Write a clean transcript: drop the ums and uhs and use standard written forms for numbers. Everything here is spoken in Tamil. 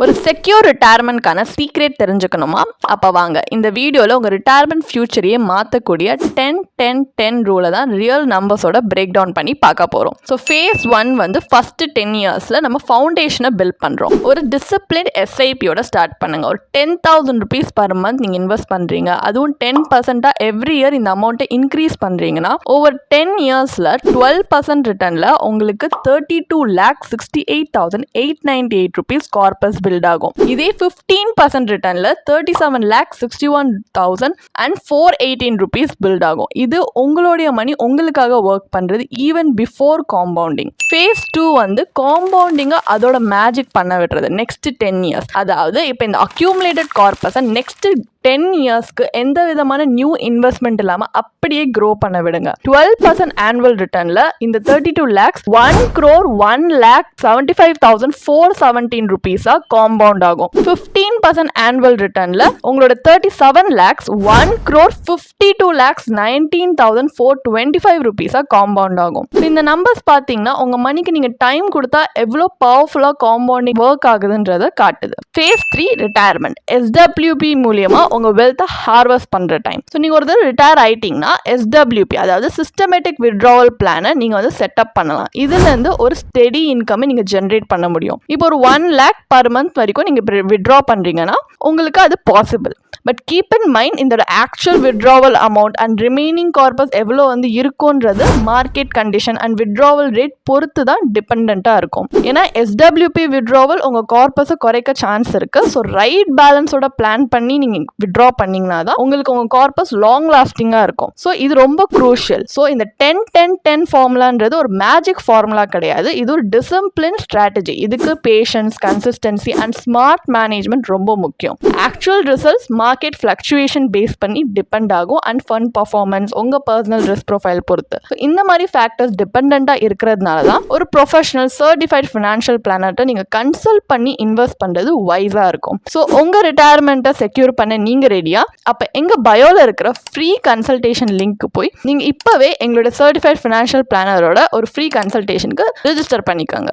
ஒரு செக்யூர் ரிட்டையர்மெண்ட்கான சீக்ரெட் தெரிஞ்சுக்கணுமா? அப்போ வாங்க இந்த வீடியோவில் உங்கள் ரிட்டையர்மெண்ட் ஃபியூச்சரையே மாற்றக்கூடிய 10-10-10 ரூலை தான் ரியல் நம்பர்ஸோட பிரேக் டவுன் பண்ணி பார்க்க போகிறோம். ஸோ ஃபேஸ் 1 வந்து ஃபஸ்ட்டு 10 இயர்ஸில் நம்ம ஃபவுண்டேஷனை பில்ட் பண்ணுறோம். ஒரு டிசிப்ளின் எஸ்ஐபியோட ஸ்டார்ட் பண்ணுங்கள். ஒரு 10,000 rupees per month நீங்கள் இன்வெஸ்ட் பண்ணுறீங்க, அதுவும் 10% எவ்ரி இயர் இந்த அமௌண்ட்டை இன்க்ரீஸ் பண்ணுறீங்கன்னா ஓவர் 10 இயர்ஸில் 12% ரிட்டர்னில் உங்களுக்கு 32,68,898 rupees கார்பஸ் பில்ட் ஆகும். இதே 15% ரிட்டர்ன்ல 37,61,418 rupees பில்ட் ஆகும். இது உங்களுடைய மணி உங்களுக்காக ஒர்க் பண்றது ஈவன் பிஃபோர் காம்பவுண்டிங். ஃபேஸ் 2 வந்து காம்பவுண்டிங்கை அதோட மேஜிக் பண்ண விடுறது நெக்ஸ்ட் 10 இயர்ஸ். அதாவது இப்போ இந்த அக்யூமுலேட்டட் கார்பஸை நெக்ஸ்ட் 10 இயர்ஸ்க்கு எந்த விதமான நியூ இன்வெஸ்ட்மெண்ட் இல்லாமல் அப்படியே க்ரோ பண்ண விடுங்க. 12% ஆனுவல் ரிட்டர்னில் இந்த 32 lakhs 1,01,75,417 rupees காம்பவுண்ட் ஆகும். 15% ஆனுவல் ரிட்டர்னில் உங்களோட 37 lakhs 1,52,19,425 rupees காம்பவுண்ட் ஆகும். இந்த நம்பர்ஸ் பார்த்தீங்கன்னா உங்கள் மணிக்கு நீங்கள் டைம் கொடுத்தா எவ்வளோ பவர்ஃபுல்லாக காம்பவுண்டிங் ஒர்க் ஆகுதுன்றதை காட்டுது. Face 3 retirement. எஸ்டபிள்யூபி மூலியமாக உங்கள் வெல்த்தை ஹார்வெஸ்ட் பண்ணுற டைம். ஸோ நீங்கள் ஒரு தடவை ரிட்டையர் ஆகிட்டிங்கன்னா எஸ்டபிள்யூபி அதாவது சிஸ்டமேட்டிக் வித்ட்ராவல் பிளானை நீங்கள் வந்து செட்டப் பண்ணலாம். இதுலேருந்து ஒரு ஸ்டெடி இன்கம்மை நீங்கள் ஜென்ரேட் பண்ண முடியும். இப்போ ஒரு 1 lakh per month வரைக்கும் நீங்கள் வித்ட்ரா பண்ணுறீங்கன்னா உங்களுக்கு அது possible. But keep in mind இந்த actual withdrawal amount and remaining corpus எவ்வளோ வந்து இருக்குன்றது market condition and withdrawal rate பொறுத்து தான் டிபெண்ட்டாக இருக்கும். ஏன்னா எஸ்டபிள்யூபி வித்ட்ராவல் உங்கள் கார்பஸை குறைக்க சான்ஸ் இருக்குது. ஸோ ரைட் பேலன்ஸோட பிளான் பண்ணி நீங்கள் வித்ட்ரா பண்ணிங்கன்னா தான் உங்களுக்கு உங்கள் கார்பஸ் லாங் லாஸ்டிங்காக இருக்கும். ஸோ இது ரொம்ப க்ரூஷியல். ஸோ இந்த 10-10-10 ஃபார்முலான்றது ஒரு மேஜிக் ஃபார்முலா கிடையாது. இது ஒரு டிசிப்ளின் ஸ்ட்ராட்டஜி. இதுக்கு patience, consistency and smart management ரொம்ப முக்கியம். Actual results market fluctuation base பண்ணி டிபெண்ட் ஆகும் அண்ட் ஃபண்ட் பர்ஃபார்மன்ஸ் உங்கள் பர்சனல் ரிஸ்க் ப்ரொஃபைல் பொறுத்து. ஸோ இந்த மாதிரி ஃபேக்டர்ஸ் டிபெண்ட்டாக இருக்கிறதுனால தான் ஒரு ப்ரொஃபஷனல் சர்டிஃபைட் ஃபினான்ஷியல் பிளானர்கிட்ட நீங்கள் கன்சல்ட் பண்ணி இன்வெஸ்ட் பண்ணுறது வைஸாக இருக்கும். ஸோ உங்கள் ரிட்டையர்மெண்ட்டை செக்யூர் பண்ண நீங்கள் ரெடியா? அப்போ எங்கள் பயோவில் இருக்கிற ஃப்ரீ கன்சல்டேஷன் லிங்க்கு போய் நீங்கள் இப்போவே எங்களோட சர்டிஃபைட் ஃபினான்ஷியல் பிளானரோட ஒரு ஃப்ரீ கன்சல்டேஷனுக்கு ரெஜிஸ்டர் பண்ணிக்கோங்க.